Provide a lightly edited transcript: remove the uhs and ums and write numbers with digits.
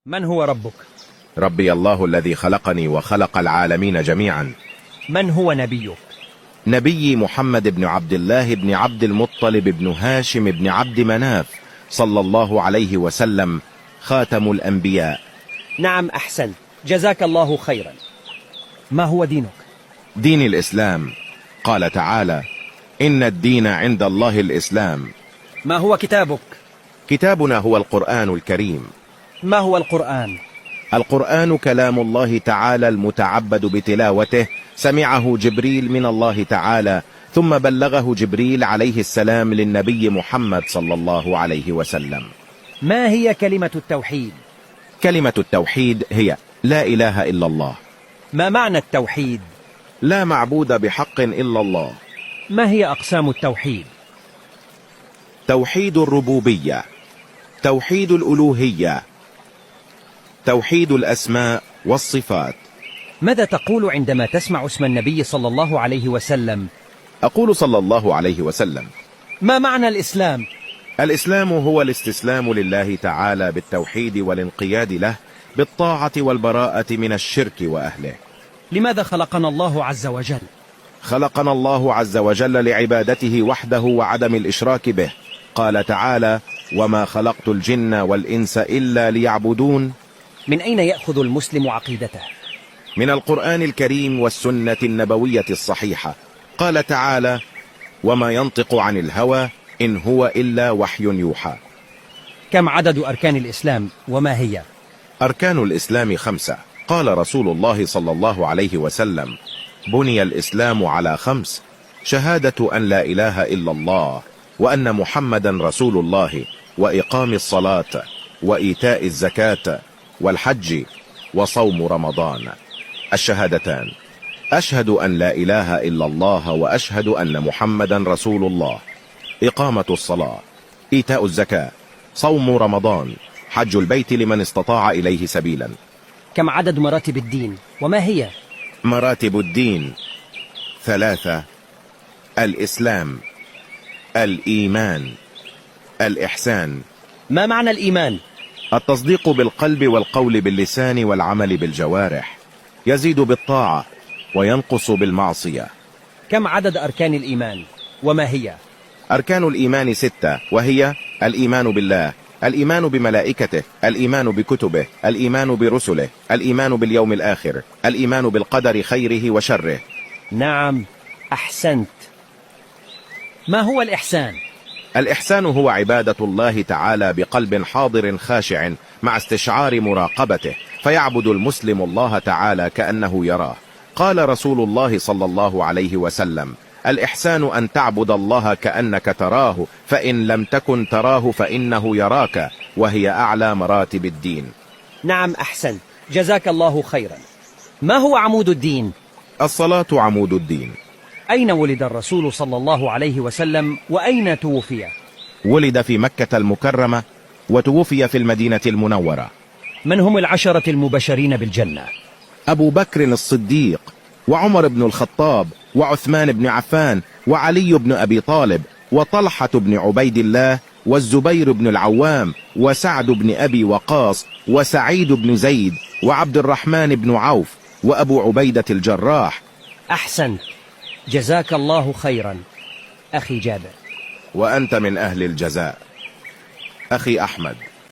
من هو ربك؟ ربي الله الذي خلقني وخلق العالمين جميعا. من هو نبيك؟ نبي محمد بن عبد الله بن عبد المطلب بن هاشم بن عبد مناف صلى الله عليه وسلم، خاتم الأنبياء. نعم، أحسنت، جزاك الله خيرا. ما هو دينك؟ دين الإسلام. قال تعالى: إن الدين عند الله الإسلام. ما هو كتابك؟ كتابنا هو القرآن الكريم. ما هو القرآن؟ القرآن كلام الله تعالى المتعبد بتلاوته، سمعه جبريل من الله تعالى، ثم بلغه جبريل عليه السلام للنبي محمد صلى الله عليه وسلم. ما هي كلمة التوحيد؟ كلمة التوحيد هي لا إله إلا الله. ما معنى التوحيد؟ لا معبود بحق إلا الله. ما هي أقسام التوحيد؟ توحيد الربوبية، توحيد الألوهية، توحيد الأسماء والصفات. ماذا تقول عندما تسمع اسم النبي صلى الله عليه وسلم؟ أقول صلى الله عليه وسلم. ما معنى الإسلام؟ الإسلام هو الاستسلام لله تعالى بالتوحيد والانقياد له بالطاعة والبراءة من الشرك وأهله. لماذا خلقنا الله عز وجل؟ خلقنا الله عز وجل لعبادته وحده وعدم الإشراك به. قال تعالى: وما خلقت الجن والإنس إلا ليعبدون. من أين يأخذ المسلم عقيدته؟ من القرآن الكريم والسنة النبوية الصحيحة. قال تعالى: وما ينطق عن الهوى إن هو إلا وحي يوحى. كم عدد أركان الإسلام وما هي؟ أركان الإسلام 5. قال رسول الله صلى الله عليه وسلم: بني الإسلام على 5: شهادة أن لا إله إلا الله وأن محمدا رسول الله، وإقام الصلاة، وإيتاء الزكاة، والحج، وصوم رمضان. الشهادتان: أشهد أن لا إله إلا الله وأشهد أن محمدا رسول الله. إقامة الصلاة، إيتاء الزكاة، صوم رمضان، حج البيت لمن استطاع إليه سبيلا. كم عدد مراتب الدين وما هي؟ مراتب الدين 3: الإسلام، الإيمان، الإحسان. ما معنى الإيمان؟ التصديق بالقلب والقول باللسان والعمل بالجوارح، يزيد بالطاعة وينقص بالمعصية. كم عدد أركان الإيمان وما هي؟ أركان الإيمان 6، وهي: الإيمان بالله، الإيمان بملائكته، الإيمان بكتبه، الإيمان برسله، الإيمان باليوم الآخر، الإيمان بالقدر خيره وشره. نعم، أحسنت. ما هو الإحسان؟ الإحسان هو عبادة الله تعالى بقلب حاضر خاشع مع استشعار مراقبته، فيعبد المسلم الله تعالى كأنه يراه. قال رسول الله صلى الله عليه وسلم: الإحسان أن تعبد الله كأنك تراه، فإن لم تكن تراه فإنه يراك، وهي أعلى مراتب الدين. نعم، أحسنت، جزاك الله خيرا. ما هو عمود الدين؟ الصلاة عمود الدين. أين ولد الرسول صلى الله عليه وسلم وأين توفي؟ ولد في مكة المكرمة وتوفي في المدينة المنورة. من هم 10 المبشرين بالجنة؟ أبو بكر الصديق، وعمر بن الخطاب، وعثمان بن عفان، وعلي بن أبي طالب، وطلحة بن عبيد الله، والزبير بن العوام، وسعد بن أبي وقاص، وسعيد بن زيد، وعبد الرحمن بن عوف، وأبو عبيدة الجراح. أحسنت، جزاك الله خيرا أخي جابر. وأنت من أهل الجزاء أخي أحمد.